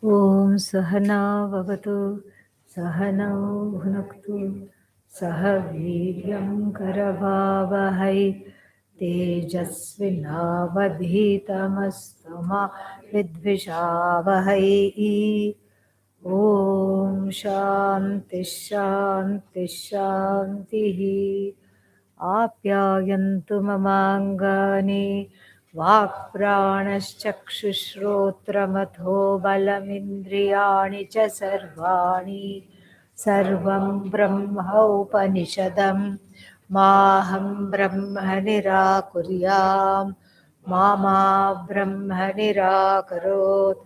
Om Sahana Vavatu Sahana Bhunaktu Sahaviryam Karavavahai Tejasvinavadhitamastama Vidvishavahai. Om Shanti Shanti Shanti Apyayantu mamangani Vakpranashchakshusrotramatho balamindriyani cha sarvani Sarvam Brahma Upanishadam Maham Brahma Nirakuryam Mama Brahma Nirakarot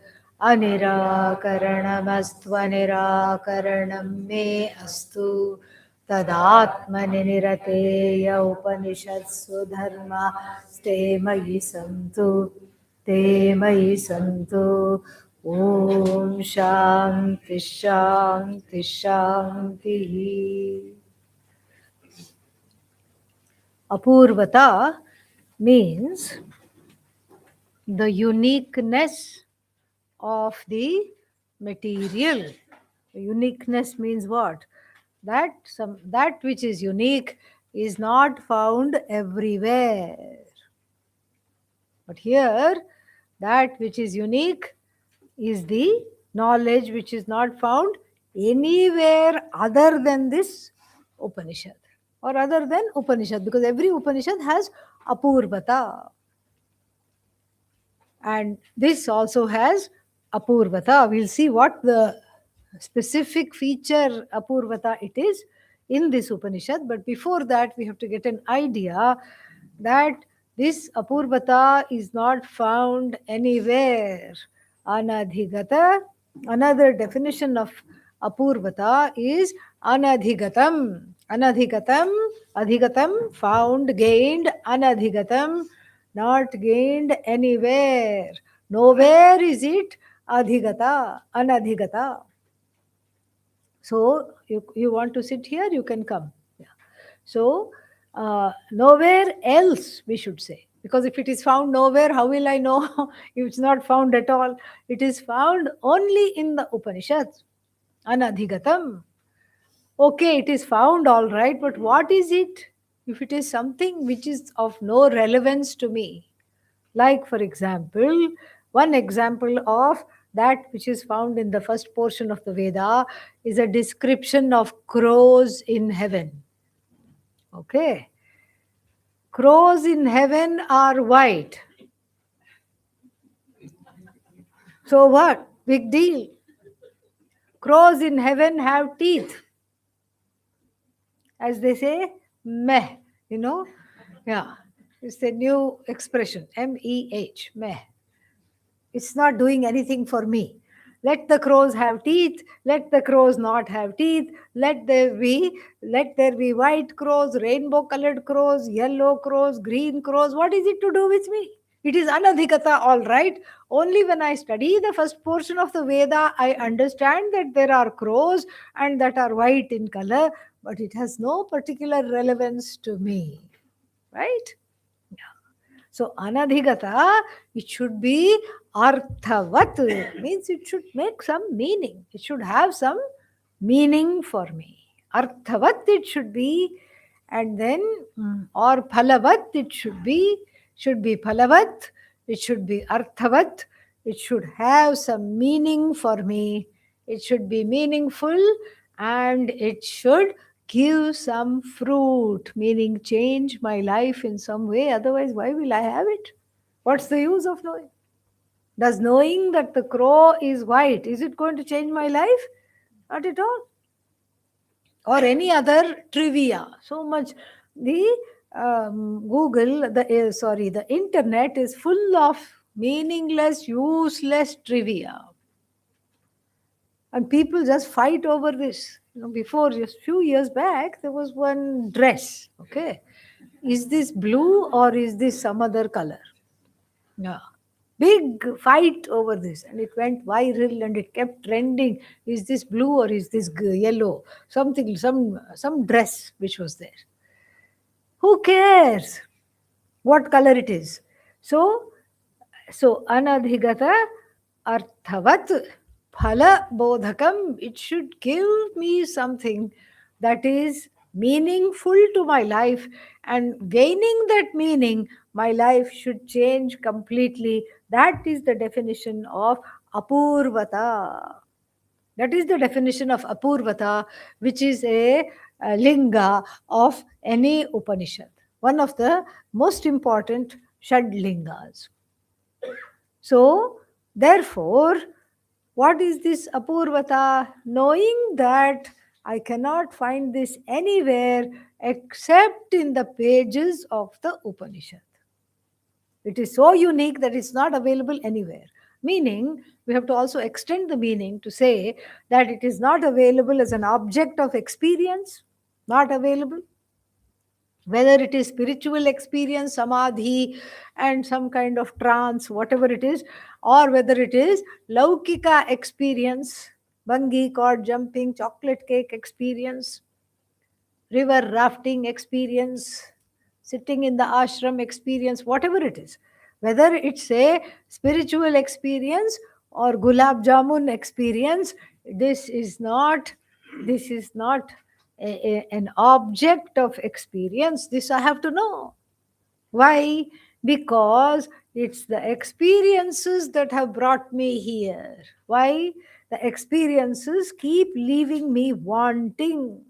Anirakaranamastva Nirakaranam Me Astu Tadatmaniniratya Upanishadsu Dharma Ste Mayi Santu Te Mayi Santu Om Shanti Shanti Shanti. Apurvata means the uniqueness of the material. Uniqueness means what? That which is unique is not found everywhere. But here, that which is unique is the knowledge which is not found anywhere other than this Upanishad or other than Upanishad, because every Upanishad has Apurvata. And this also has Apurvata. We'll see what the specific feature Apurvata it is in this Upanishad. But before that, we have to get an idea that this Apurvata is not found anywhere. Anadhigata. Another definition of Apurvata is Anadhigatam. Anadhigatam, Adhigatam, found, gained, Anadhigatam, not gained anywhere. Nowhere is it adhigata, anadhigata. So you want to sit here, you can come. Yeah. So nowhere else, we should say. Because if it is found nowhere, how will I know if it's not found at all? It is found only in the Upanishads. Anadhigatam. Okay, it is found all right, but what is it? If it is something which is of no relevance to me, like, for example, one example of that which is found in the first portion of the Veda is a description of crows in heaven. Okay. Crows in heaven are white. So what? Big deal. Crows in heaven have teeth. As they say, meh, Yeah. It's a new expression, M-E-H, meh. It's not doing anything for me. Let the crows have teeth. Let the crows not have teeth. Let there be white crows, rainbow-colored crows, yellow crows, green crows. What is it to do with me? It is anadhikata, all right. Only when I study the first portion of the Veda, I understand that there are crows and that are white in color, but it has no particular relevance to me. Right? So anadhigata, it should be arthavat, means it should make some meaning. It should have some meaning for me. Arthavat it should be, and then or phalavat it should be, should be phalavat, it should be arthavat, it should have some meaning for me, it should be meaningful, and it should give some fruit, meaning change my life in some way. Otherwise, why will I have it? What's the use of knowing? Does knowing that the crow is white, is it going to change my life? Not at all. Or any other trivia. So much. The the internet is full of meaningless, useless trivia. And people just fight over this. Before, just few years back, there was one dress. Okay. Is this blue or is this some other color? Yeah. Big fight over this, and it went viral and it kept trending. Is this blue or is this yellow? Something, some dress which was there. Who cares what color it is? So anadhigata arthavat phala bodhakam, it should give me something that is meaningful to my life, and gaining that meaning, my life should change completely. That is the definition of apurvata. That is the definition of apurvata, which is a linga of any Upanishad. One of the most important Shad lingas. So, therefore, what is this apurvata? Knowing that I cannot find this anywhere except in the pages of the Upanishad. It is so unique that it's not available anywhere. Meaning, we have to also extend the meaning to say that it is not available as an object of experience, not available. Whether it is spiritual experience, samadhi, and some kind of trance, whatever it is, or whether it is laukika experience, bungee cord jumping, chocolate cake experience, river rafting experience, sitting in the ashram experience, whatever it is, whether it's a spiritual experience or gulab jamun experience, this is not an object of experience. This I have to know. Why? Because it's the experiences that have brought me here. Why? The experiences keep leaving me wanting.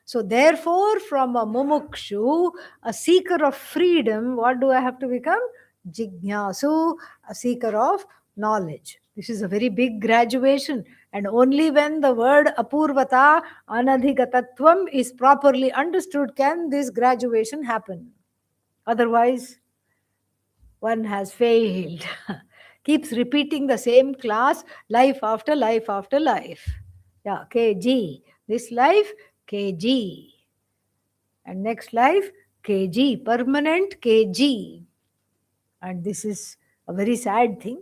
So, therefore, from a mumukshu, a seeker of freedom, what do I have to become? Jignasu, a seeker of knowledge. This is a very big graduation. And only when the word apurvata, anadhigatatvam is properly understood can this graduation happen. Otherwise, one has failed. Keeps repeating the same class life after life after life. Yeah, KG. This life, KG. And next life, KG. Permanent KG. And this is a very sad thing.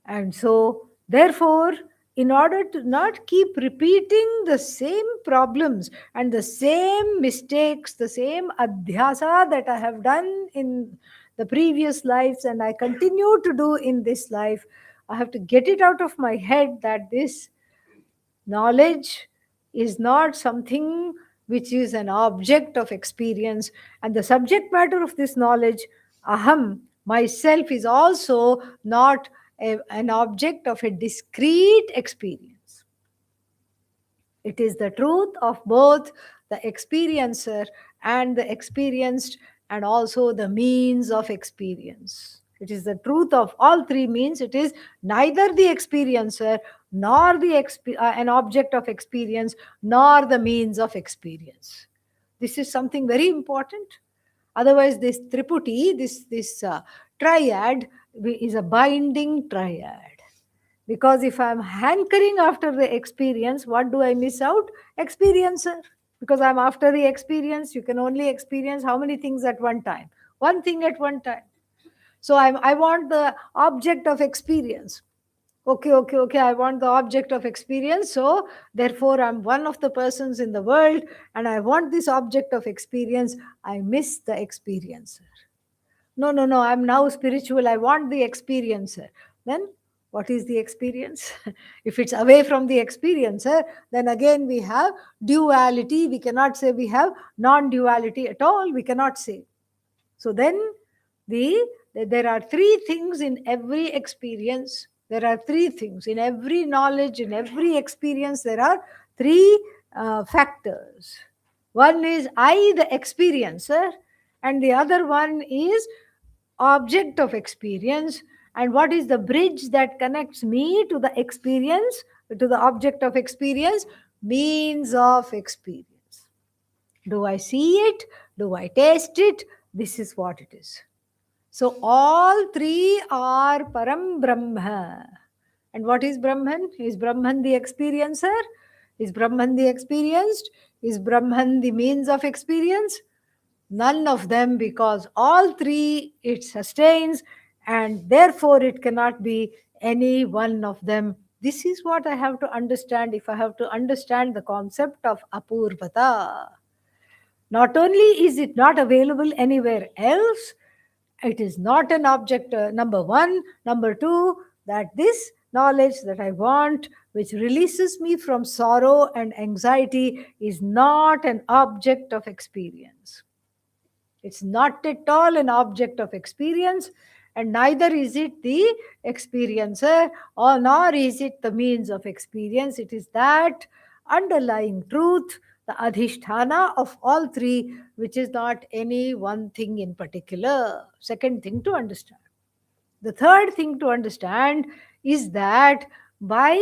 And so, therefore, in order to not keep repeating the same problems and the same mistakes, the same adhyasa that I have done in the previous lives and I continue to do in this life, I have to get it out of my head that this knowledge is not something which is an object of experience, and the subject matter of this knowledge, aham, myself, is also not an object of a discrete experience. It is the truth of both the experiencer and the experienced, and also the means of experience. It is the truth of all three means. It is neither the experiencer nor an object of experience nor the means of experience. This is something very important. Otherwise, this triputi, this triad is a binding triad. Because if I'm hankering after the experience, what do I miss out? Experiencer. Because I'm after the experience, you can only experience how many things at one time? One thing at one time. So I want the object of experience. Okay, I want the object of experience. So therefore, I'm one of the persons in the world and I want this object of experience. I miss the experiencer. No, I'm now spiritual. I want the experiencer. Then what is the experience? If it's away from the experiencer, then again we have duality. We cannot say we have non-duality at all. We cannot say. So then There are three things in every experience. There are three things in every knowledge, in every experience. There are three factors. One is I, the experiencer, and the other one is object of experience. And what is the bridge that connects me to the experience, to the object of experience? Means of experience. Do I see it? Do I taste it? This is what it is. So all three are Param Brahma. And what is Brahman? Is Brahman the experiencer? Is Brahman the experienced? Is Brahman the means of experience? None of them, because all three it sustains, and therefore it cannot be any one of them. This is what I have to understand if I have to understand the concept of Apurvata. Not only is it not available anywhere else, it is not an object, number one. Number two, that this knowledge that I want, which releases me from sorrow and anxiety, is not an object of experience. It's not at all an object of experience, and neither is it the experiencer, or nor is it the means of experience. It is that underlying truth, the adhisthana of all three, which is not any one thing in particular. Second thing to understand. The third thing to understand is that by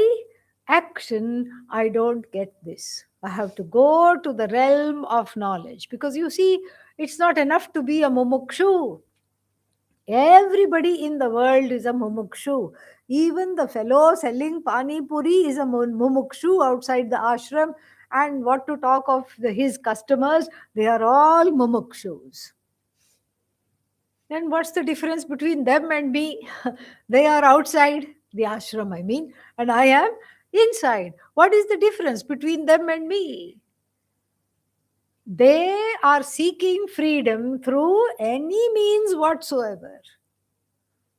action, I don't get this. I have to go to the realm of knowledge, because you see, it's not enough to be a mumukshu. Everybody in the world is a mumukshu. Even the fellow selling pani puri is a mumukshu outside the ashram. And what to talk of his customers, they are all mumukshus. Then what's the difference between them and me? They are outside the ashram, I mean, and I am inside. What is the difference between them and me? They are seeking freedom through any means whatsoever.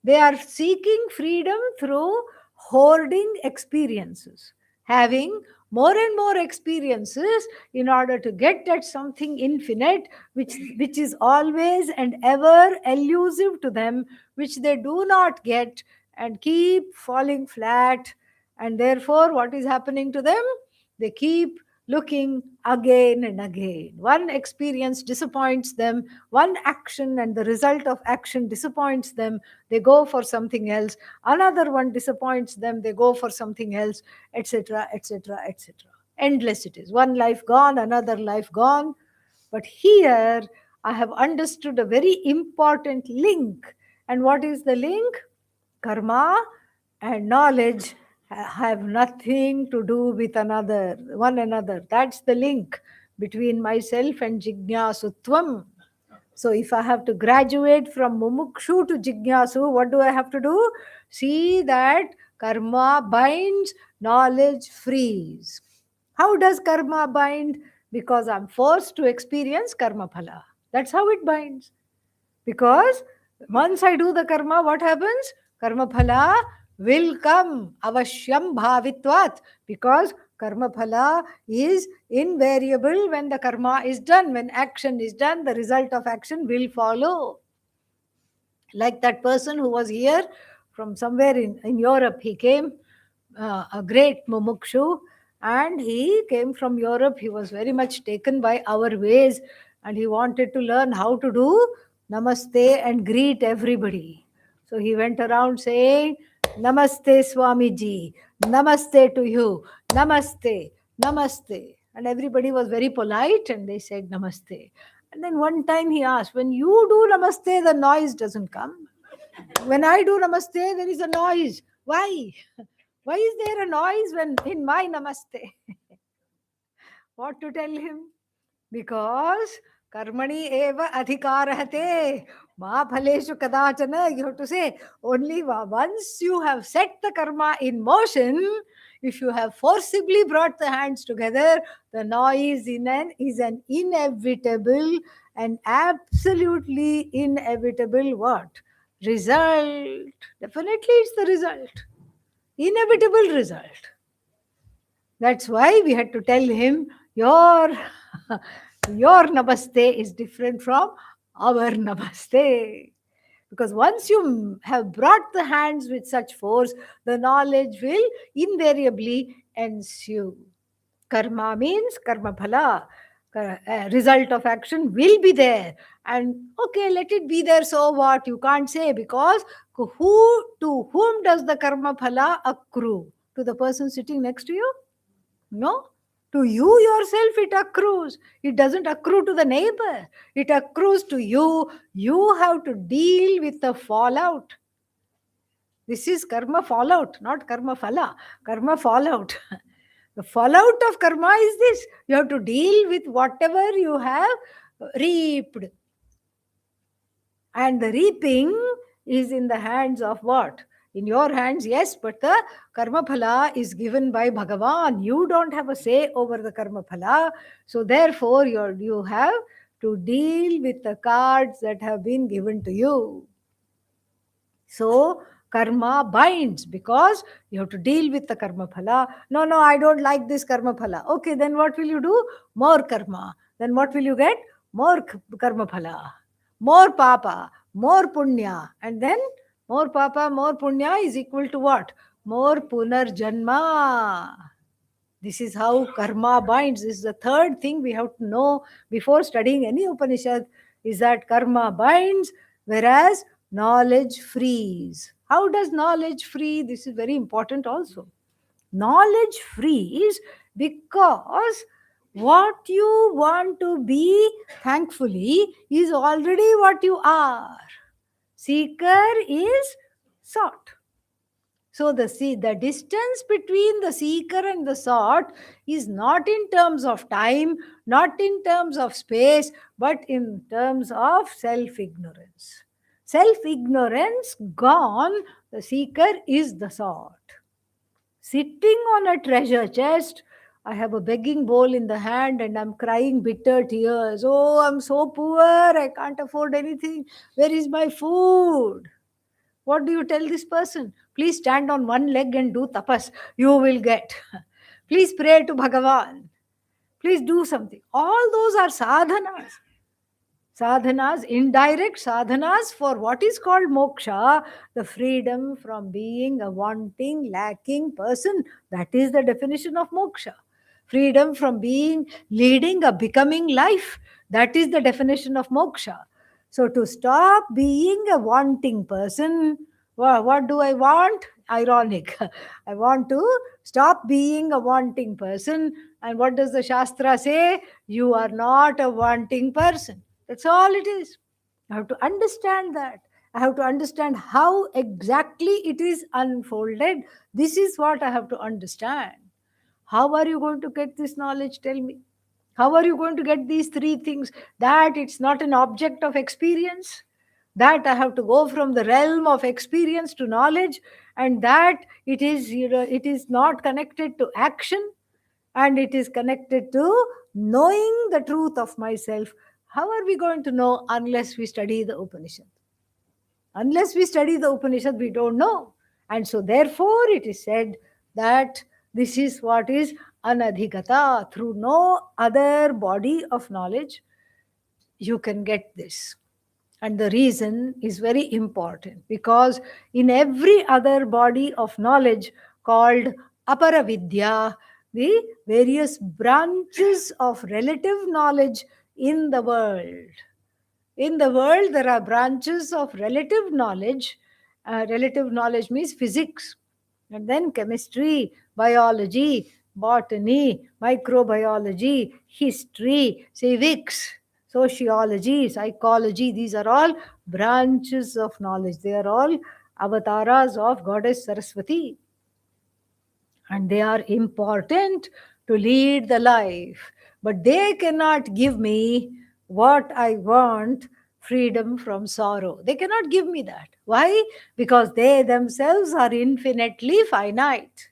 They are seeking freedom through hoarding experiences, having more and more experiences in order to get at something infinite, which is always and ever elusive to them, which they do not get, and keep falling flat. And therefore, what is happening to them? They keep looking again and again. One experience disappoints them, one action and the result of action disappoints them, they go for something else. Another one disappoints them, they go for something else, etc., etc., etc. Endless it is. One life gone, another life gone. But here I have understood a very important link. And what is the link? Karma and knowledge have nothing to do with one another. That's the link between myself and Jignasutvam. So if I have to graduate from mumukshu to jignasu, what do I have to do? See that karma binds, knowledge frees. How does karma bind? Because I'm forced to experience karma phala. That's how it binds. Because once I do the karma, what happens? Karma phala will come. Avashyam bhavitvat. Because karma phala is invariable when the karma is done. When action is done, the result of action will follow. Like that person who was here from somewhere in Europe. He came, a great mumukshu, and he came from Europe. He was very much taken by our ways, and he wanted to learn how to do namaste and greet everybody. So he went around saying, Namaste Swamiji, Namaste to you, Namaste, Namaste. And everybody was very polite and they said Namaste. And then one time he asked, when you do Namaste, the noise doesn't come. When I do Namaste, there is a noise. Why? Why is there a noise when in my Namaste? What to tell him? Because karmani eva adhikarahate ma phaleshu kadachana. You have to say, only once you have set the karma in motion, if you have forcibly brought the hands together, the noise is an inevitable and absolutely inevitable what? Result. Definitely it's the result. Inevitable result. That's why we had to tell him, your namaste is different from our namaste. Because once you have brought the hands with such force, the knowledge will invariably ensue. Karma means karma phala. Result of action will be there. And okay, let it be there, so what? You can't say, because to whom does the karma phala accrue? To the person sitting next to you? No. To you yourself it accrues. It doesn't accrue to the neighbor. It accrues to you. You have to deal with the fallout. This is karma fallout, not karma phala. Karma fallout. The fallout of karma is this. You have to deal with whatever you have reaped. And the reaping is in the hands of what? In your hands, yes, but the karma phala is given by Bhagavan. You don't have a say over the karma phala. So therefore, you have to deal with the cards that have been given to you. So karma binds, because you have to deal with the karma phala. No, I don't like this karma phala. Okay, then what will you do? More karma. Then what will you get? More karma phala. More papa, more punya. And then more papa, more punya is equal to what? More punarjanma. This is how karma binds. This is the third thing we have to know before studying any Upanishad, is that karma binds, whereas knowledge frees. How does knowledge free? This is very important also. Knowledge frees because what you want to be, thankfully, is already what you are. Seeker is sought. So the distance between the seeker and the sought is not in terms of time, not in terms of space, but in terms of self-ignorance. Self-ignorance gone, the seeker is the sought. Sitting on a treasure chest, I have a begging bowl in the hand and I'm crying bitter tears. Oh, I'm so poor, I can't afford anything. Where is my food? What do you tell this person? Please stand on one leg and do tapas. You will get. Please pray to Bhagavan. Please do something. All those are sadhanas. Sadhanas, indirect sadhanas for what is called moksha, the freedom from being a wanting, lacking person. That is the definition of moksha. Freedom from leading a becoming life. That is the definition of moksha. So to stop being a wanting person, what do I want? Ironic. I want to stop being a wanting person. And what does the Shastra say? You are not a wanting person. That's all it is. I have to understand that. I have to understand how exactly it is unfolded. This is what I have to understand. How are you going to get this knowledge? Tell me. How are you going to get these three things? That it's not an object of experience, that I have to go from the realm of experience to knowledge, and that it is, it is not connected to action, and it is connected to knowing the truth of myself. How are we going to know unless we study the Upanishad? Unless we study the Upanishad, we don't know. And so therefore it is said that this is what is anadhikata. Through no other body of knowledge, you can get this. And the reason is very important, because in every other body of knowledge called aparavidya, the various branches of relative knowledge in the world. In the world, there are branches of relative knowledge. Relative knowledge means physics, and then chemistry, biology, botany, microbiology, history, civics, sociology, psychology. These are all branches of knowledge. They are all avatars of Goddess Saraswati. And they are important to lead the life. But they cannot give me what I want, freedom from sorrow. They cannot give me that. Why? Because they themselves are infinitely finite.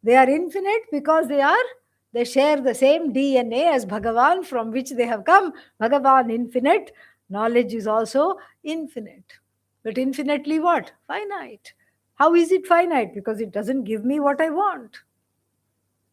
They are infinite because they share the same DNA as Bhagavan, from which they have come. Bhagavan infinite, knowledge is also infinite. But infinitely what? Finite. How is it finite? Because it doesn't give me what I want.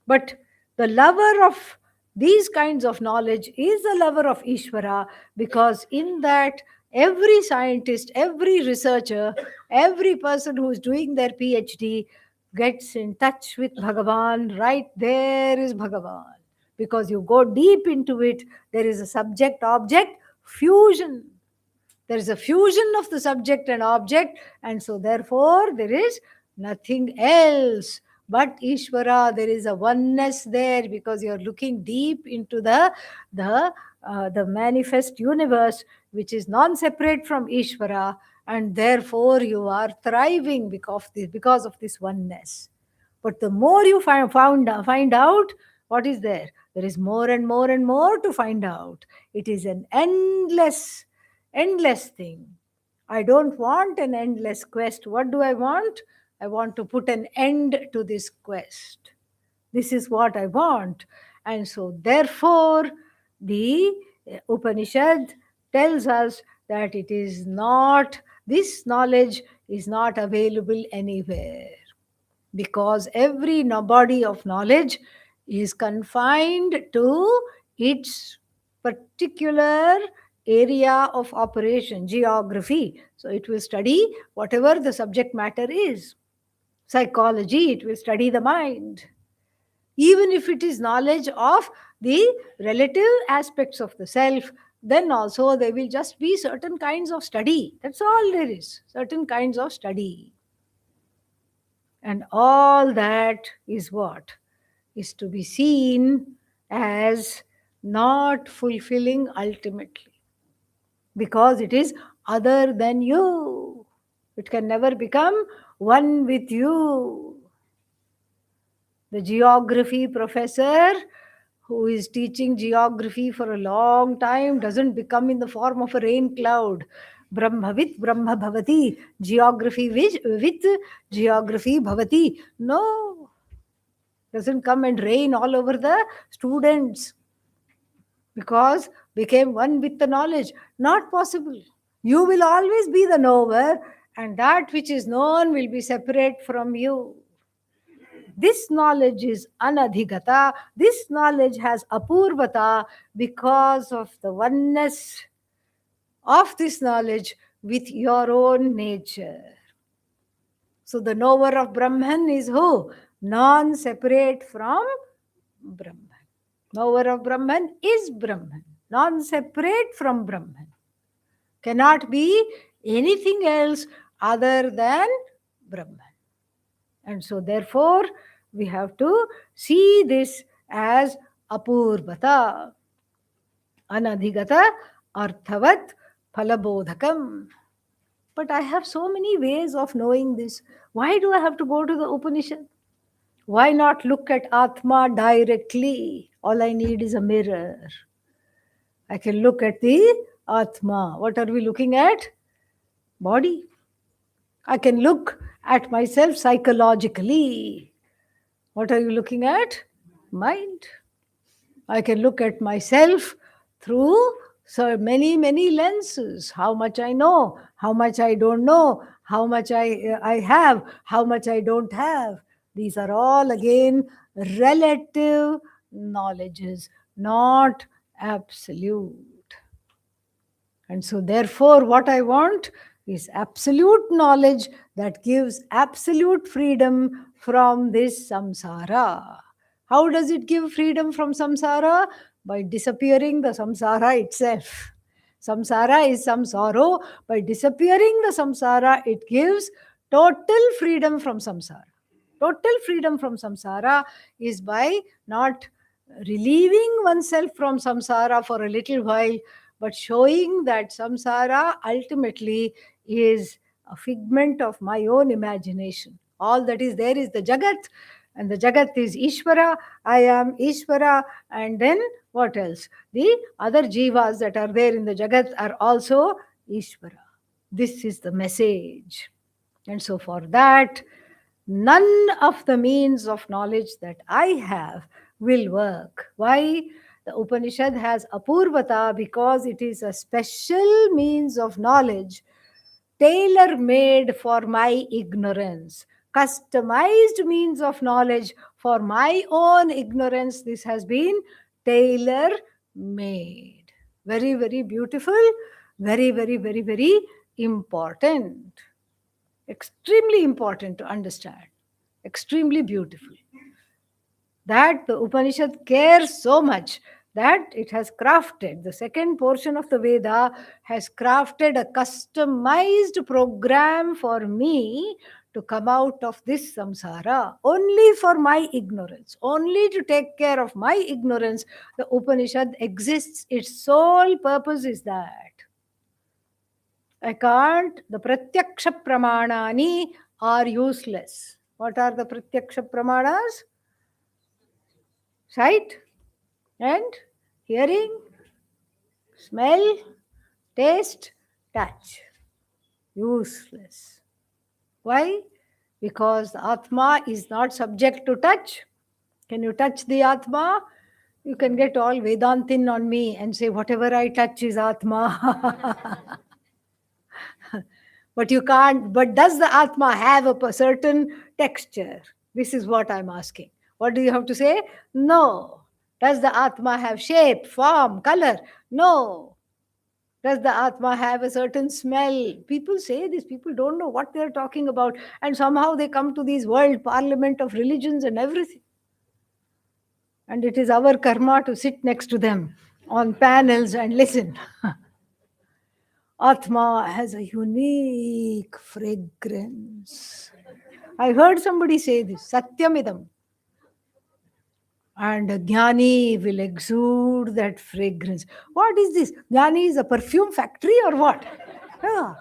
But the lover of these kinds of knowledge is the lover of Ishvara, because in that Every scientist, every researcher, every person who is doing their PhD gets in touch with Bhagavan. Right there is Bhagavan. Because you go deep into it, there is a subject object fusion. There is a fusion of the subject and object, and so therefore there is nothing else but Ishvara. There is a oneness there because you are looking deep into the manifest universe, which is non-separate from Ishvara, and therefore you are thriving because of this oneness. But the more you find out, what is there? There is more and more and more to find out. It is an endless thing. I don't want an endless quest. What do I want? I want to put an end to this quest. This is what I want. And so, therefore, the Upanishad tells us that it is not, this knowledge is not available anywhere, because every body of knowledge is confined to its particular area of operation, geography. So it will study whatever the subject matter is. Psychology, it will study the mind. Even if it is knowledge of the relative aspects of the self, then also there will just be certain kinds of study. That's all there is, certain kinds of study. And all that is what? Is to be seen as not fulfilling ultimately. Because it is other than you. It can never become one with you. The geography professor who is teaching geography for a long time doesn't become in the form of a rain cloud. Brahmavit Brahma Bhavati. Geography with geography Bhavati. No. Doesn't come and rain all over the students because became one with the knowledge. Not possible. You will always be the knower, and that which is known will be separate from you. This knowledge is anadhigata. This knowledge has apurvata because of the oneness of this knowledge with your own nature. So the knower of Brahman is who? Non-separate from Brahman. Knower of Brahman is Brahman. Non-separate from Brahman. Cannot be anything else other than Brahman. And so therefore, we have to see this as apurvata, anadhigata, arthavat, phalabodhakam. But I have so many ways of knowing this. Why do I have to go to the Upanishad? Why not look at Atma directly? All I need is a mirror. I can look at the Atma. What are we looking at? Body. I can look at myself psychologically. What are you looking at? Mind. I can look at myself through so many lenses. How much I know, how much I don't know, how much I have, how much I don't have. These are all again relative knowledges, not absolute. And so therefore what I want is absolute knowledge that gives absolute freedom from this samsara. How does it give freedom from samsara? By disappearing the samsara itself. Samsara is some sorrow. By disappearing the samsara, it gives total freedom from samsara. Total freedom from samsara is by not relieving oneself from samsara for a little while, but showing that samsara ultimately is a figment of my own imagination. All that is there is the Jagat, and the Jagat is Ishvara. I am Ishvara, and then what else? The other jivas that are there in the Jagat are also Ishvara. This is the message. And so for that, none of the means of knowledge that I have will work. Why? The Upanishad has apurvata because it is a special means of knowledge, tailor-made for my ignorance, customized means of knowledge for my own ignorance. This has been tailor-made. Very, very beautiful. Very, very, very, very important. Extremely important to understand. Extremely beautiful. That the Upanishad cares so much that it has crafted, the second portion of the Veda has crafted a customized program for me to come out of this samsara only for my ignorance, only to take care of my ignorance. The Upanishad exists, its sole purpose is that. I can't, the pratyaksha pramanani are useless. What are the pratyaksha pramanas? Sight and hearing, smell, taste, touch. Useless. Why? Because the Atma is not subject to touch. Can you touch the Atma? You can get all Vedantin on me and say, whatever I touch is Atma. But you can't. But does the Atma have a certain texture? This is what I'm asking. What do you have to say? No. Does the Atma have shape, form, color? No. Does the Atma have a certain smell? People say this, people don't know what they're talking about, and somehow they come to these world parliament of religions and everything. And it is our karma to sit next to them on panels and listen. Atma has a unique fragrance. I heard somebody say this, Satyamidam. And Jnani will exude that fragrance. What is this? Jnani is a perfume factory or what? Yeah.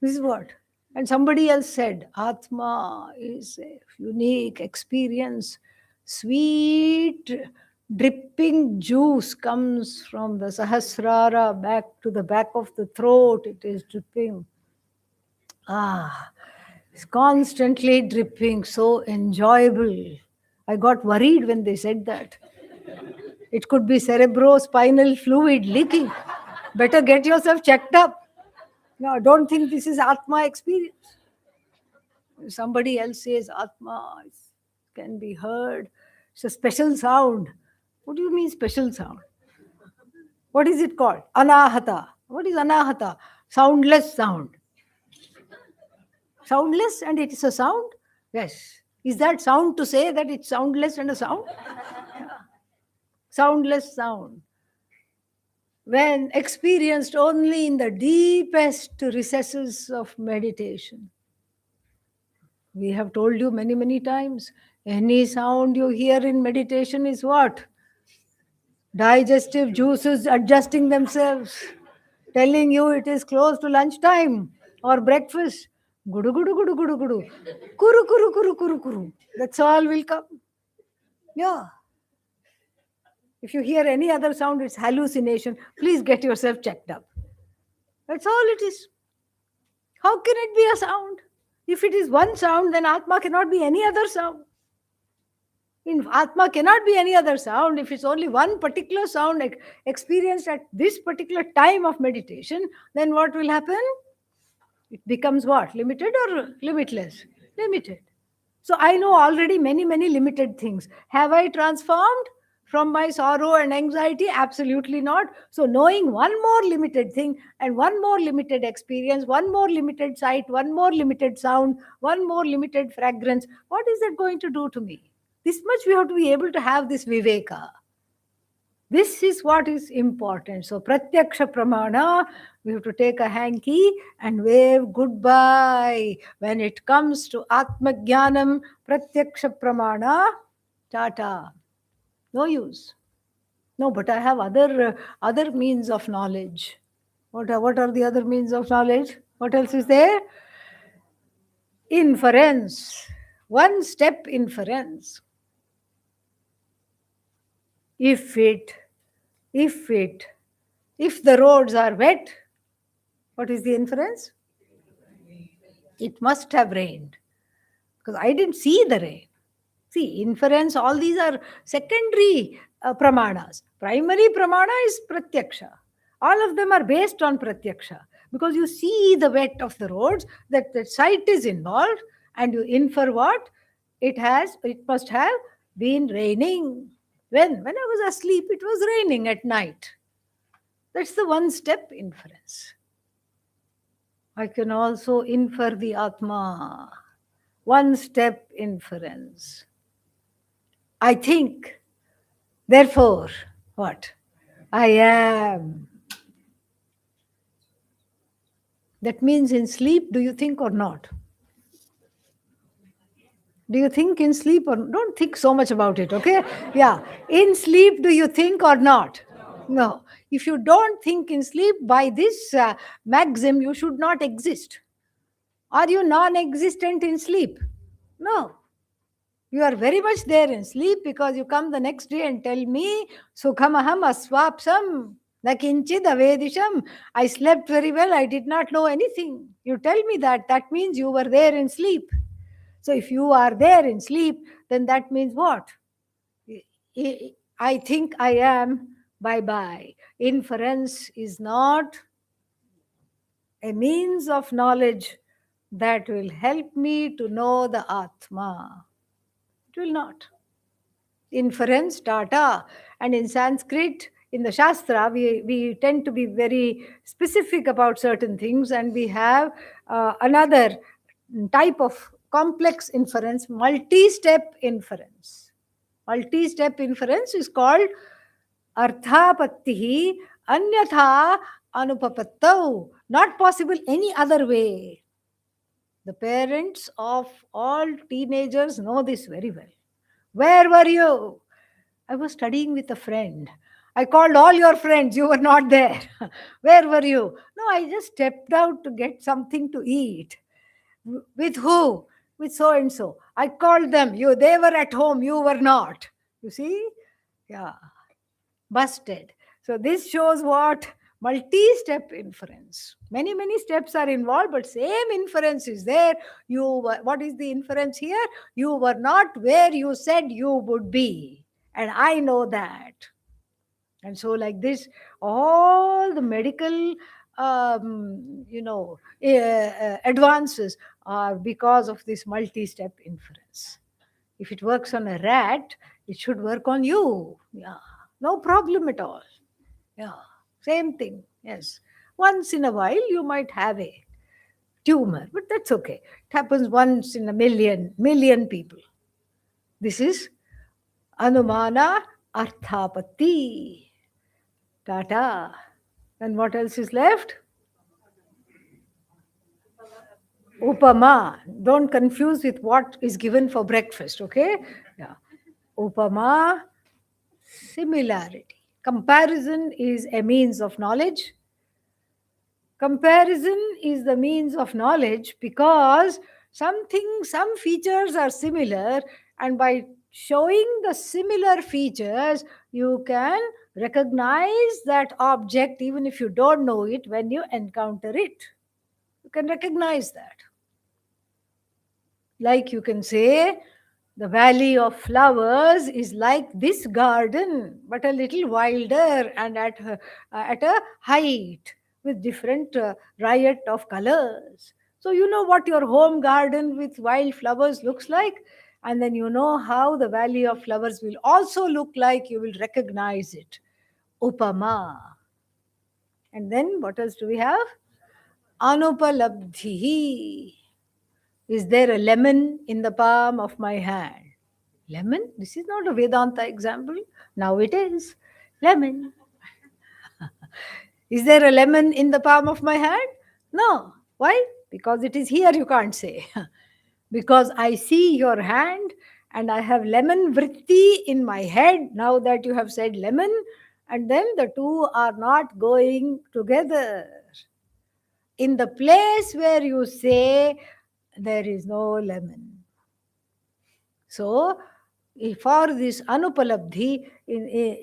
This is what. And somebody else said, Atma is a unique experience. Sweet dripping juice comes from the Sahasrara back to the back of the throat. It is dripping. It's constantly dripping, so enjoyable. I got worried when they said that. It could be cerebrospinal fluid leaking. Better get yourself checked up. No, don't think this is Atma experience. Somebody else says Atma can be heard. It's a special sound. What do you mean special sound? What is it called? Anahata. What is anahata? Soundless sound. Soundless and it is a sound? Yes. Is that sound to say that it's soundless and a sound? Yeah. Soundless sound. When experienced only in the deepest recesses of meditation. We have told you many, many times, any sound you hear in meditation is what? Digestive juices adjusting themselves, telling you it is close to lunchtime or breakfast. Gudu gudu gudu gudu gudu. Kuru kuru kuru kuru kuru. That's all will come. Yeah. If you hear any other sound, it's hallucination. Please get yourself checked up. That's all it is. How can it be a sound? If it is one sound, then Atma cannot be any other sound. In Atma cannot be any other sound. If it's only one particular sound experienced at this particular time of meditation, then what will happen? It becomes what? Limited or limitless? Limited. So I know already many, many limited things. Have I transformed from my sorrow and anxiety? Absolutely not. So knowing one more limited thing and one more limited experience, one more limited sight, one more limited sound, one more limited fragrance, what is that going to do to me? This much we have to be able to have this viveka. This is what is important. So pratyaksha pramana, we have to take a hanky and wave goodbye. When it comes to atma jnanam, pratyaksha pramana, tata. No use. No, but I have other means of knowledge. What are the other means of knowledge? What else is there? Inference. One step inference. If the roads are wet, what is the inference? It must have rained. Because I didn't see the rain. See, inference, all these are secondary pramanas. Primary pramana is pratyaksha. All of them are based on pratyaksha. Because you see the wet of the roads, that the sight is involved, and you infer what? It must have been raining. When I was asleep, it was raining at night. That's the one-step inference. I can also infer the Atma. One-step inference. I think, therefore, what? I am. That means in sleep, do you think or not? Do you think in sleep or don't think so much about it, okay? Yeah. In sleep, do you think or not? No. If you don't think in sleep, by this maxim, you should not exist. Are you non existent in sleep? No. You are very much there in sleep because you come the next day and tell me, Sukhamaham aswapsam, nakinchid avedisham. I slept very well, I did not know anything. You tell me that. That means you were there in sleep. So if you are there in sleep, then that means what? I think I am, bye bye. Inference is not a means of knowledge that will help me to know the Atma. It will not. Inference, Tata. And in Sanskrit, in the Shastra, we tend to be very specific about certain things, and we have another type of complex inference, multi-step inference. Multi-step inference is called arthapattihi anyatha anupapattau. Not possible any other way. The parents of all teenagers know this very well. Where were you? I was studying with a friend. I called all your friends. You were not there. Where were you? No, I just stepped out to get something to eat. With who? With so and so. I called them. They were at home. You were not. You see? Yeah. Busted. So this shows what? Multi-step inference. Many steps are involved, but same inference is there. What is the inference here? You were not where you said you would be. And I know that. And so like this, all the medical advances are because of this multi-step inference. If it works on a rat, it should work on you. Yeah. No problem at all. Yeah. Same thing. Yes. Once in a while, you might have a tumor, but that's okay. It happens once in a million people. This is Anumana Arthapatti. Tata. And what else is left? Upama. Don't confuse with what is given for breakfast, okay? Yeah. Upama, similarity. Comparison is a means of knowledge. Comparison is the means of knowledge because some features are similar, and by showing the similar features, you can recognize that object even if you don't know it when you encounter it. You can recognize that. Like you can say, the valley of flowers is like this garden, but a little wilder and at a height with different riot of colors. So you know what your home garden with wild flowers looks like, and then you know how the valley of flowers will also look like. You will recognize it. Upama. And then what else do we have? Anupalabdhi. Is there a lemon in the palm of my hand? Lemon? This is not a Vedanta example. Now it is. Lemon. Is there a lemon in the palm of my hand? No. Why? Because it is here, you can't say. Because I see your hand and I have lemon vritti in my head now that you have said lemon, and then the two are not going together. In the place where you say there is no lemon. So, for this anupalabdhi,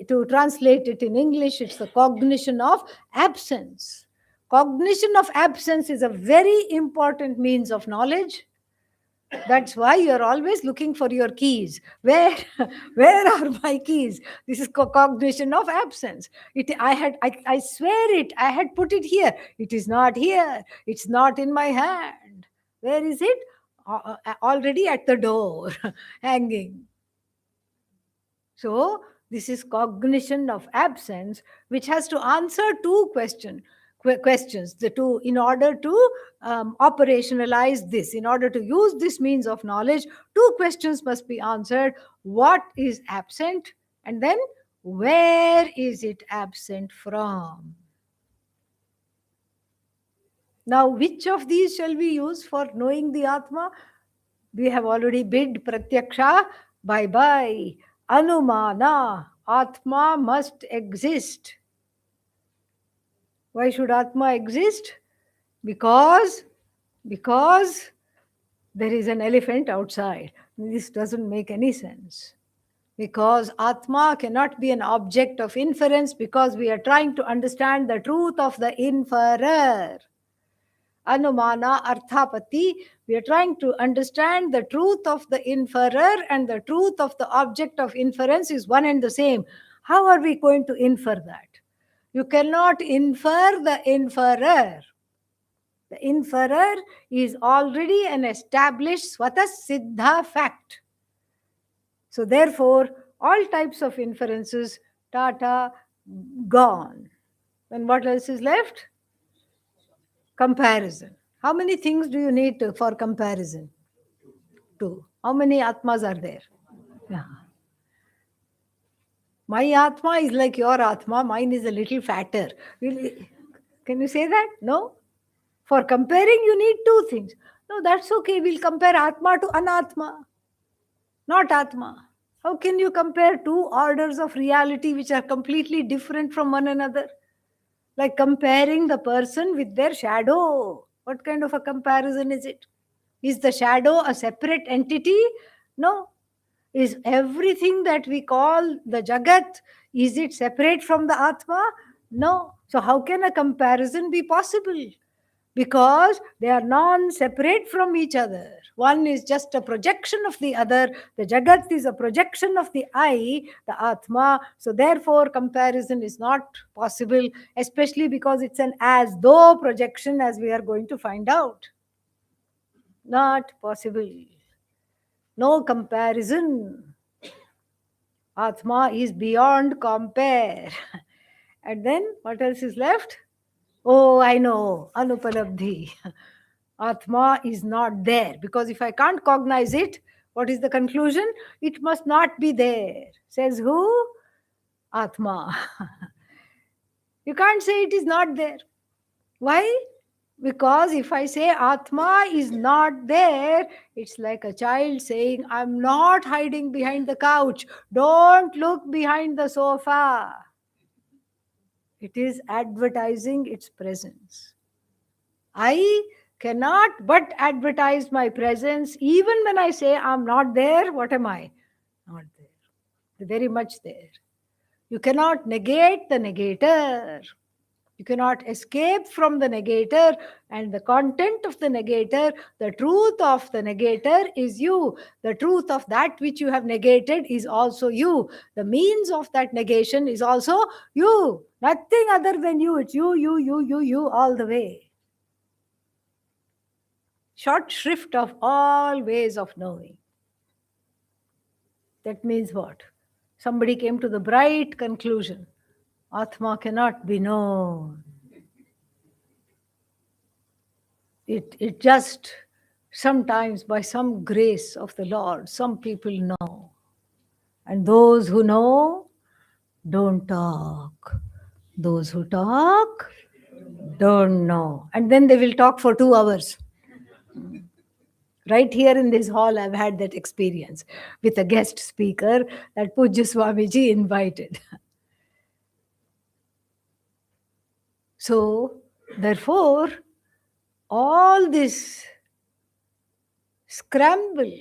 to translate it in English, it's the cognition of absence. Cognition of absence is a very important means of knowledge. That's why you're always looking for your keys. Where are my keys? This is cognition of absence. I swear it, I had put it here. It is not here. It's not in my hand. Where is it? Already at the door, hanging. So This is cognition of absence, which has to answer two questions. The two, in order to operationalize this, in order to use this means of knowledge, two questions must be answered. What is absent? And then, where is it absent from? Now, which of these shall we use for knowing the Atma? We have already bid Pratyaksha bye bye. Anumana, Atma must exist. Why should Atma exist? Because there is an elephant outside. This doesn't make any sense. Because Atma cannot be an object of inference, because we are trying to understand the truth of the inferer. Anumana, Arthapati, we are trying to understand the truth of the inferer, and the truth of the object of inference is one and the same. How are we going to infer that? You cannot infer the inferer. The inferer is already an established Svata Siddha fact. So therefore, all types of inferences, tata, gone. Then what else is left? Comparison. How many things do you need for comparison? Two. How many Atmas are there? Yeah. My Atma is like your Atma, mine is a little fatter. Can you say that? No? For comparing, you need two things. No, that's okay. We'll compare Atma to Anatma, not Atma. How can you compare two orders of reality which are completely different from one another? Like comparing the person with their shadow. What kind of a comparison is it? Is the shadow a separate entity? No. Is everything that we call the Jagat, is it separate from the Atma? No. So how can a comparison be possible? Because they are non-separate from each other. One is just a projection of the other. The Jagat is a projection of the I, the Atma. So therefore, comparison is not possible, especially because it's an as-though projection, as we are going to find out. Not possible. No comparison. Atma is beyond compare. And then what else is left? Oh, I know, Anupalabdhi. Atma is not there, because if I can't cognize it, what is the conclusion? It must not be there. Says who? Atma. You can't say it is not there. Why? Because if I say Atma is not there, it's like a child saying, I'm not hiding behind the couch. Don't look behind the sofa. It is advertising its presence. I cannot but advertise my presence. Even when I say I'm not there, what am I? Not there. Very much there. You cannot negate the negator. You cannot escape from the negator, and the content of the negator, the truth of the negator is you. The truth of that which you have negated is also you. The means of that negation is also you. Nothing other than you. It's you all the way. Short shrift of all ways of knowing. That means what? Somebody came to the bright conclusion. Atma cannot be known. It just, sometimes by some grace of the Lord, some people know. And those who know don't talk. Those who talk don't know. And then they will talk for 2 hours. Right here in this hall, I've had that experience with a guest speaker that Puruṣo Swamiji invited. So, therefore, all this scramble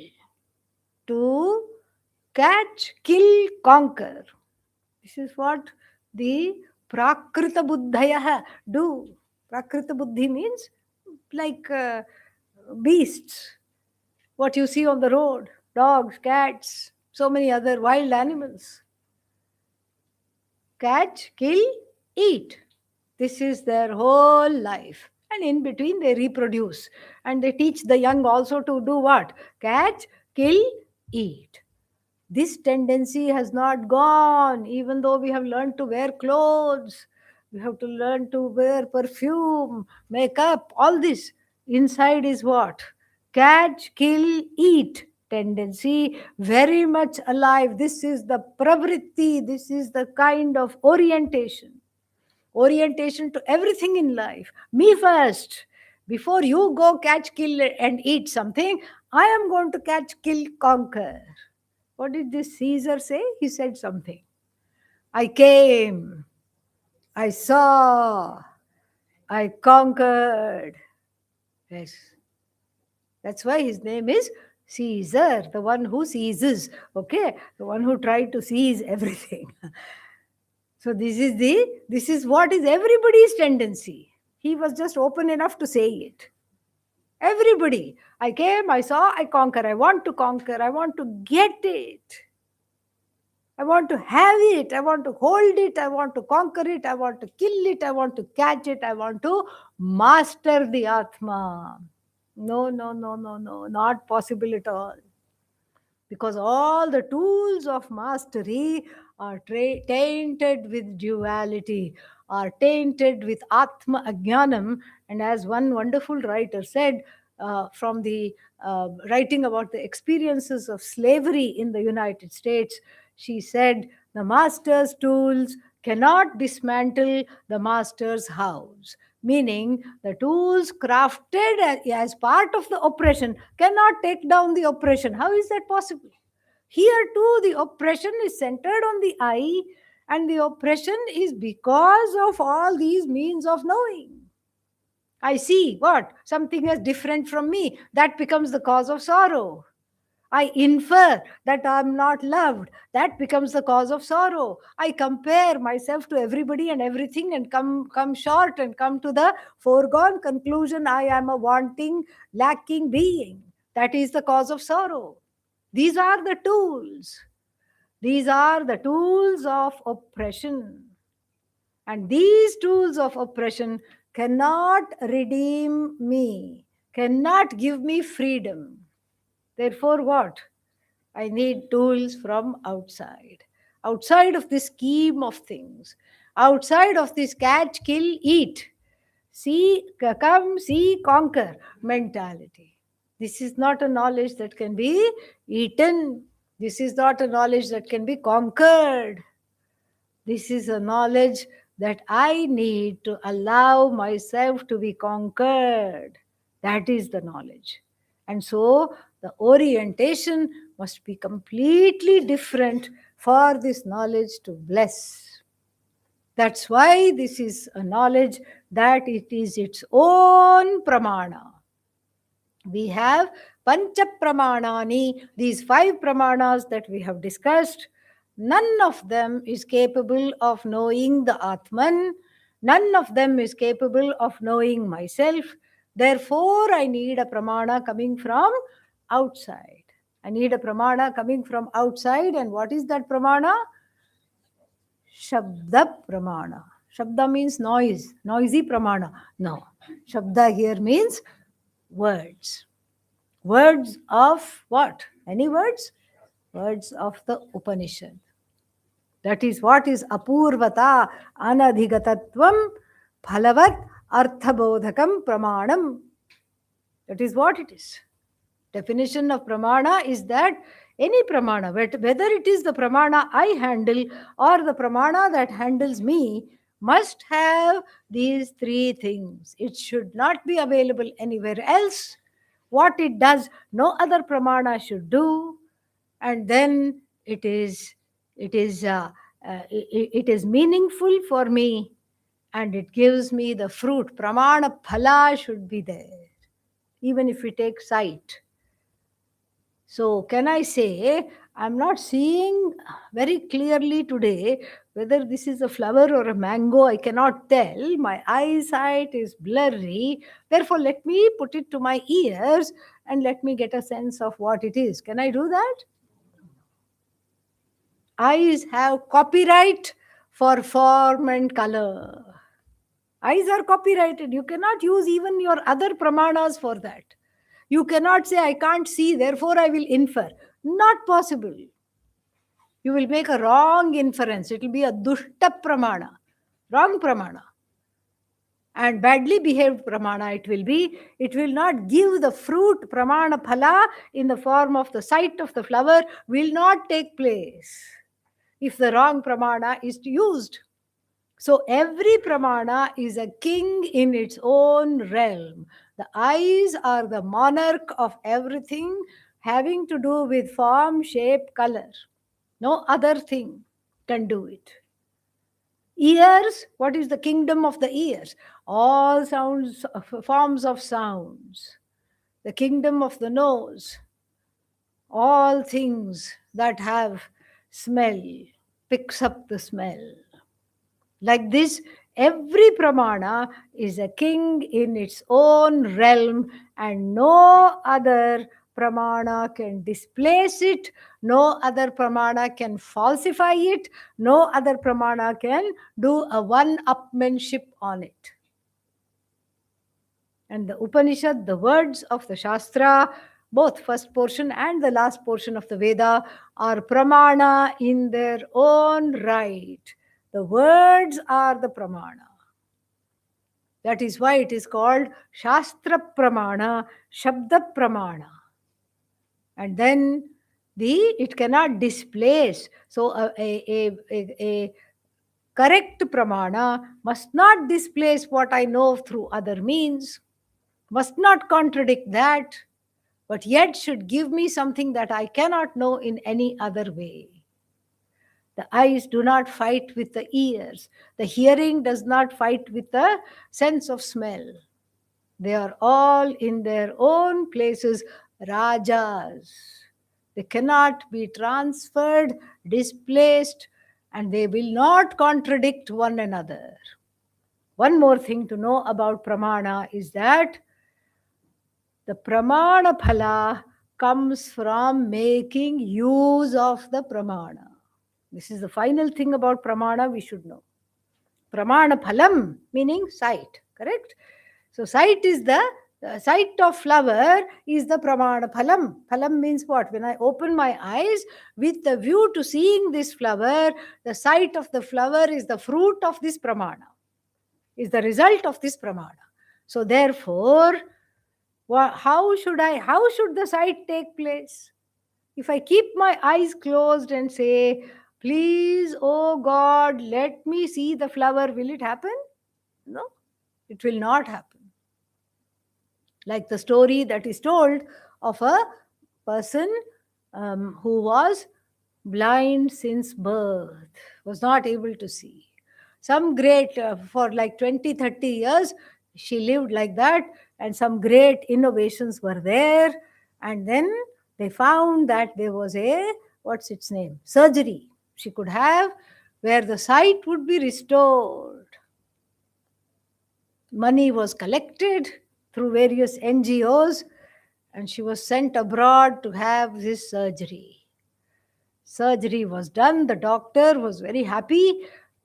to catch, kill, conquer, this is what the Prakrita Buddhaya do. Prakrita Buddhi means like beasts, what you see on the road, dogs, cats, so many other wild animals. Catch, kill, eat. This is their whole life. And in between they reproduce. And they teach the young also to do what? Catch, kill, eat. This tendency has not gone, even though we have learned to wear clothes, we have to learn to wear perfume, makeup, all this. Inside is what? Catch, kill, eat tendency, very much alive. This is the pravritti, this is the kind of orientation to everything in life. Me first. Before you go catch, kill, and eat something, I am going to catch, kill, conquer. What did this Caesar say? He said something. I came, I saw, I conquered. Yes. That's why his name is Caesar, the one who seizes. Okay? The one who tried to seize everything. So this is what is everybody's tendency. He was just open enough to say it. Everybody. I came, I saw, I conquer. I want to conquer. I want to get it. I want to have it. I want to hold it. I want to conquer it. I want to kill it. I want to catch it. I want to master the Atma. No, no, no, no, no. Not possible at all. Because all the tools of mastery are tainted with duality, are tainted with Atma Ajnanam. And as one wonderful writer said, from the writing about the experiences of slavery in the United States, she said, the master's tools cannot dismantle the master's house. Meaning, the tools crafted as part of the oppression cannot take down the oppression. How is that possible? Here too, the oppression is centered on the I, and the oppression is because of all these means of knowing. I see what? Something is different from me. That becomes the cause of sorrow. I infer that I'm not loved. That becomes the cause of sorrow. I compare myself to everybody and everything and come short and come to the foregone conclusion I am a wanting, lacking being. That is the cause of sorrow. These are the tools. These are the tools of oppression. And these tools of oppression cannot redeem me, cannot give me freedom. Therefore, what? I need tools from outside. Outside of this scheme of things. Outside of this catch, kill, eat. See, come, see, conquer mentality. This is not a knowledge that can be eaten. This is not a knowledge that can be conquered. This is a knowledge that I need to allow myself to be conquered. That is the knowledge. And so the orientation must be completely different for this knowledge to bless. That's why this is a knowledge that it is its own pramana. We have pancha pramanani, these 5 pramanas that we have discussed. None of them is capable of knowing the Atman. None of them is capable of knowing myself. Therefore, I need a pramana coming from outside. I need a pramana coming from outside. And what is that pramana? Shabda pramana. Shabda means noise, noisy pramana. No. Shabda here means words. Words of what? Any words? Words of the Upanishad. That is what is apurvata anadhigatatvam phalavat arthabodhakam pramanam. That is what it is. Definition of pramana is that any pramana, whether it is the pramana I handle or the pramana that handles me, must have these 3 things. It should not be available anywhere else. What it does, no other pramana should do. And then it is meaningful for me, and it gives me the fruit. Pramana phala should be there, even if we take sight. So can I say, I'm not seeing very clearly today whether this is a flower or a mango. I cannot tell. My eyesight is blurry. Therefore, let me put it to my ears and let me get a sense of what it is. Can I do that? Eyes have copyright for form and color. Eyes are copyrighted. You cannot use even your other pramanas for that. You cannot say, I can't see, therefore I will infer. Not possible. You will make a wrong inference. It will be a dushta pramana, wrong pramana. And badly behaved pramana it will not give the fruit. Pramana phala in the form of the sight of the flower will not take place if the wrong pramana is used. So every pramana is a king in its own realm. The eyes are the monarch of everything having to do with form, shape, color. No other thing can do it. Ears, what is the kingdom of the ears? All sounds, forms of sounds. The kingdom of the nose, all things that have smell, picks up the smell. Like this, every pramana is a king in its own realm, and no other pramana can displace it, no other pramana can falsify it, no other pramana can do a one-upmanship on it. And the Upanishad, the words of the Shastra, both first portion and the last portion of the Veda, are pramana in their own right. The words are the pramana. That is why it is called Shastra Pramana, Shabda Pramana. And then it cannot displace. So a correct pramana must not displace what I know through other means, must not contradict that, but yet should give me something that I cannot know in any other way. The eyes do not fight with the ears. The hearing does not fight with the sense of smell. They are all in their own places rajas. They cannot be transferred, displaced, and they will not contradict one another. One more thing to know about pramana is that the pramana phala comes from making use of the pramana. This is the final thing about pramana we should know. Pramana phalam, meaning sight, correct? So sight is the sight of flower is the pramana phalam. Phalam means what? When I open my eyes with the view to seeing this flower, the sight of the flower is the fruit of this pramana, is the result of this pramana. So therefore, how should the sight take place? If I keep my eyes closed and say, please, oh God, let me see the flower, will it happen? No, it will not happen. Like the story that is told of a person who was blind since birth, was not able to see. Some great, for like 20, 30 years, she lived like that, and some great innovations were there. And then they found that there was what's its name? Surgery she could have where the sight would be restored. Money was collected through various NGOs, and she was sent abroad to have this surgery. Surgery was done. The doctor was very happy,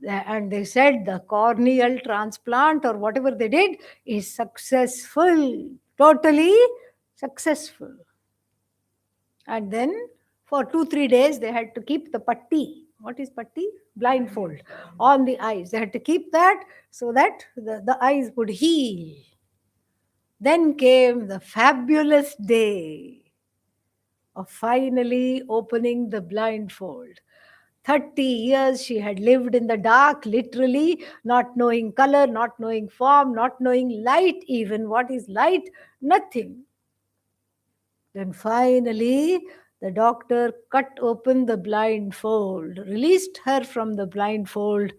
and they said the corneal transplant or whatever they did is successful, totally successful. And then for 2-3 days they had to keep the patti. What is patti? Blindfold on the eyes. They had to keep that so that the eyes would heal. Then came the fabulous day of finally opening the blindfold. 30 years she had lived in the dark, literally, not knowing color, not knowing form, not knowing light even. What is light? Nothing. Then finally, the doctor cut open the blindfold, released her from the blindfold,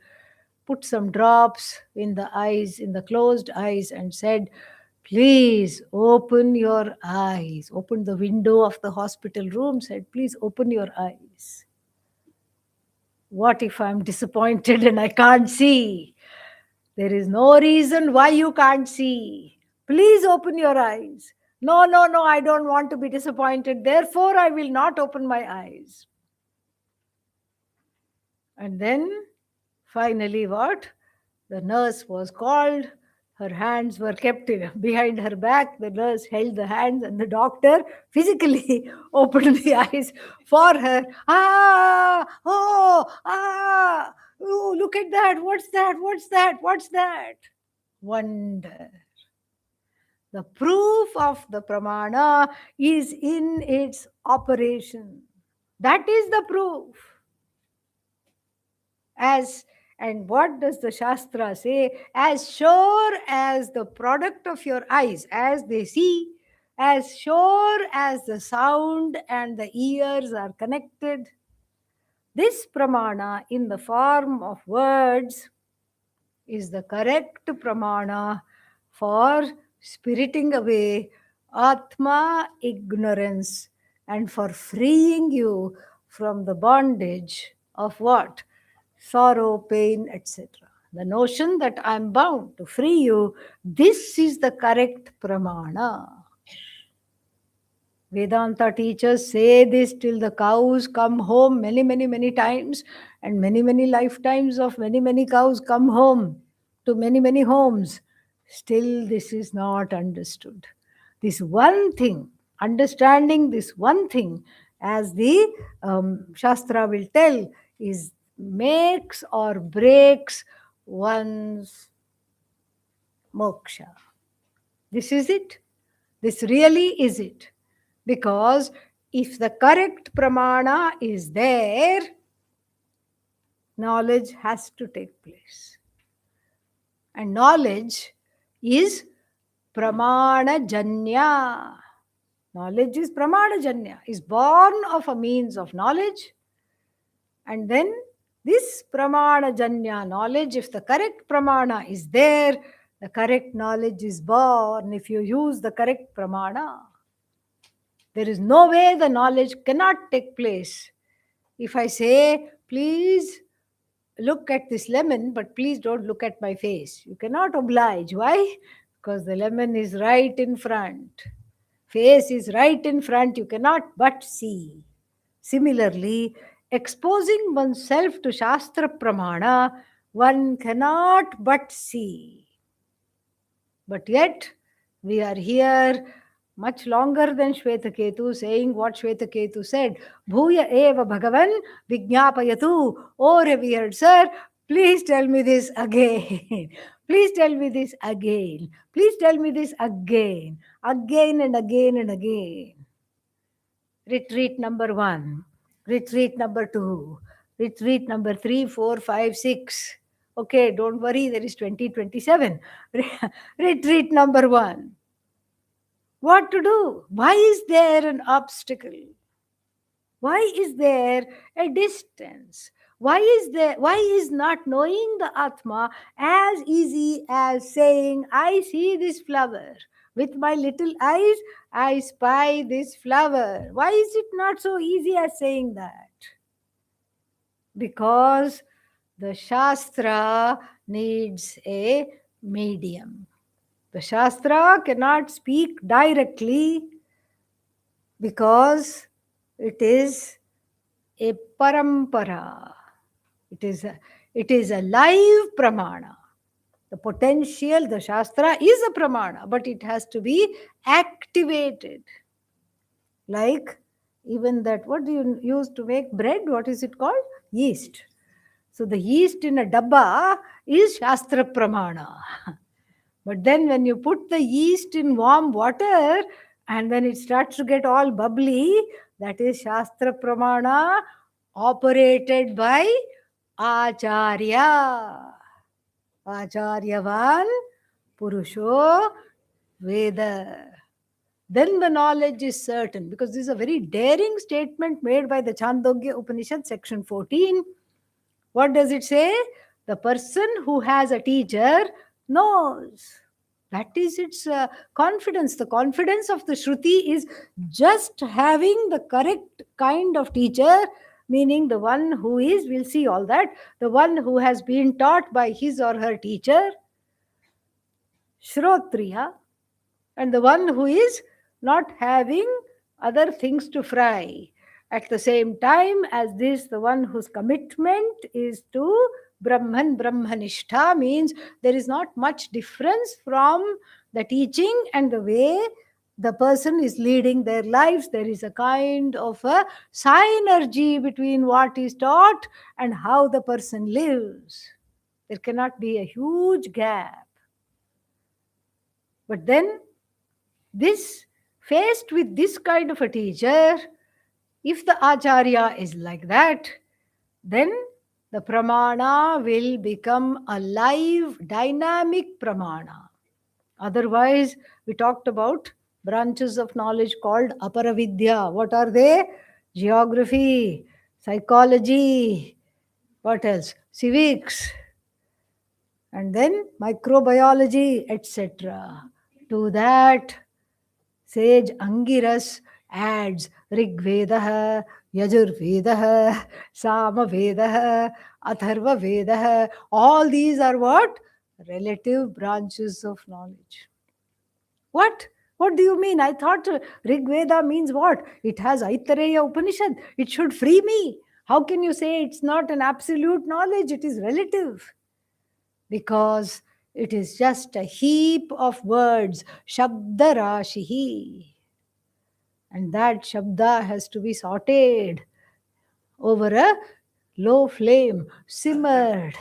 put some drops in the eyes, in the closed eyes, and said, please open your eyes. Opened the window of the hospital room, said, please open your eyes. What if I'm disappointed and I can't see? There is no reason why you can't see. Please open your eyes. No, I don't want to be disappointed. Therefore, I will not open my eyes. And then, finally, what? The nurse was called Her hands were kept behind her back. The nurse held the hands, and the doctor physically opened the eyes for her. Ah, oh, ah, oh, look at that. What's that? What's that? What's that? Wonder. The proof of the pramana is in its operation. That is the proof. And what does the Shastra say? As sure as the product of your eyes, as they see, as sure as the sound and the ears are connected, this pramana in the form of words is the correct pramana for spiriting away Atma ignorance and for freeing you from the bondage of what? Sorrow, pain, etc. The notion that I am bound to free you, this is the correct pramana. Vedanta teachers say this till the cows come home many, many, many times, and many, many lifetimes of many, many cows come home to many, many homes. Still, this is not understood. This one thing, understanding this one thing, as the Shastra will tell, is makes or breaks one's moksha. This is it. This really is it. Because if the correct pramana is there, knowledge has to take place. And knowledge is pramana janya. Knowledge is pramana janya, is born of a means of knowledge. And then this pramana janya knowledge, if the correct pramana is there, the correct knowledge is born if you use the correct pramana. There is no way the knowledge cannot take place. If I say, please look at this lemon, but please don't look at my face, you cannot oblige. Why? Because the lemon is right in front. Face is right in front, you cannot but see. Similarly, exposing oneself to Shastra Pramana, one cannot but see. But yet, we are here much longer than Shvetaketu saying what Shvetaketu said. Bhuya eva bhagavan vijñāpayatu. Oh, revered sir, please tell me this again. Please tell me this again. Please tell me this again. Again and again and again. Retreat number 1. Retreat number 2. Retreat number 3, 4, 5, 6. Okay, don't worry, there is 2027. Retreat number 1. What to do? Why is there an obstacle? Why is there a distance? Why is not knowing the Atma as easy as saying, I see this flower. With my little eyes, I spy this flower. Why is it not so easy as saying that? Because the Shastra needs a medium. The Shastra cannot speak directly because it is a parampara. It is a live pramana. The potential, the Shastra is a pramana, but it has to be activated. Like even that, what do you use to make bread? What is it called? Yeast. So the yeast in a dabba is Shastra pramana. But then when you put the yeast in warm water and then it starts to get all bubbly, that is Shastra pramana operated by Ācārya. Ācāryavān, Puruṣo, Veda. Then the knowledge is certain, because this is a very daring statement made by the Chandogya Upanishad, section 14. What does it say? The person who has a teacher knows. That is its confidence. The confidence of the Shruti is just having the correct kind of teacher, meaning the one who is, we'll see all that, the one who has been taught by his or her teacher, Shrotriya, and the one who is not having other things to fry. At the same time as this, the one whose commitment is to Brahman, Brahmanishtha means there is not much difference from the teaching and the way the person is leading their lives. There is a kind of a synergy between what is taught and how the person lives. There cannot be a huge gap. But then, faced with this kind of a teacher, if the Acharya is like that, then the pramana will become a live, dynamic pramana. Otherwise, we talked about branches of knowledge called Aparavidya. What are they? Geography, psychology, what else? Civics, and then microbiology, etc. To that, sage Angiras adds Rigvedah, Yajurvedah, Samavedah, Atharvavedah. All these are what? Relative branches of knowledge. What? What do you mean? I thought Rig Veda means what? It has Aitareya Upanishad. It should free me. How can you say it's not an absolute knowledge? It is relative. Because it is just a heap of words. Shabda Rashihi. And that Shabda has to be sauteed over a low flame, simmered.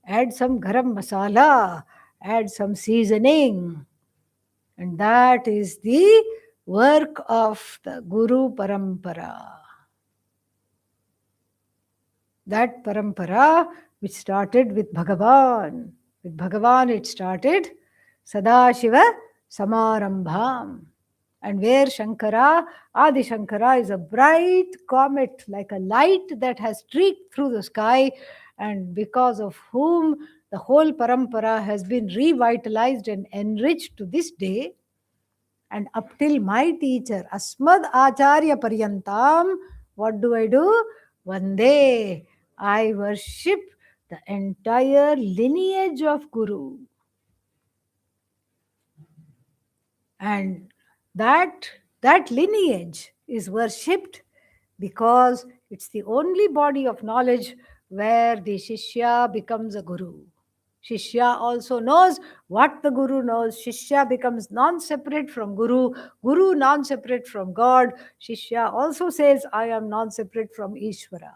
Add some garam masala, add some seasoning. And that is the work of the Guru Parampara. That Parampara which started with Bhagavan. With Bhagavan it started Sadashiva Samarambham. And where Shankara, Adi Shankara is a bright comet, like a light that has streaked through the sky, and because of whom the whole parampara has been revitalized and enriched to this day. And up till my teacher, Asmad Acharya Paryantam, what do? One day I worship the entire lineage of Guru. And that lineage is worshipped because it's the only body of knowledge where the Shishya becomes a Guru. Shishya also knows what the Guru knows. Shishya becomes non-separate from Guru. Guru non-separate from God. Shishya also says, I am non-separate from Ishvara.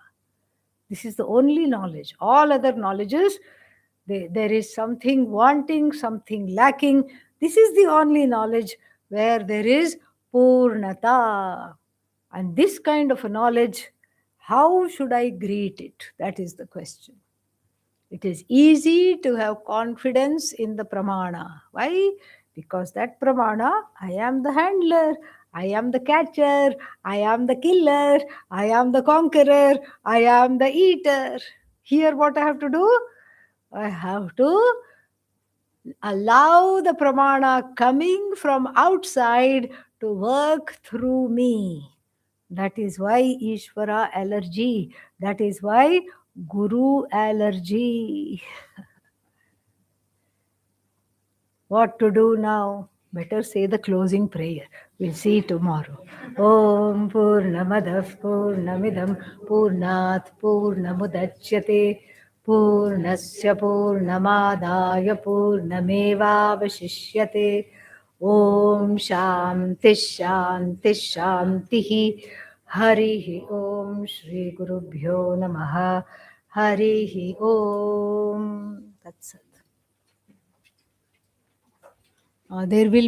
This is the only knowledge. All other knowledges, there is something wanting, something lacking. This is the only knowledge where there is Purnata. And this kind of a knowledge, how should I greet it? That is the question. It is easy to have confidence in the pramana. Why? Because that pramana, I am the handler, I am the catcher, I am the killer, I am the conqueror, I am the eater. Here what I have to do? I have to allow the pramana coming from outside to work through me. That is why Ishvara allergy. That is why Guru allergy. What to do now? Better say the closing prayer. We'll see tomorrow. Om Purnamadav Purnamidam Purnat Purnamudachyate Purnasya Purnamadaya Purnamevavashishyate. Om Shanti Shanti Shanti. Harihi Om Shri Gurubhyo Namaha. Harihi Om. That's it. There will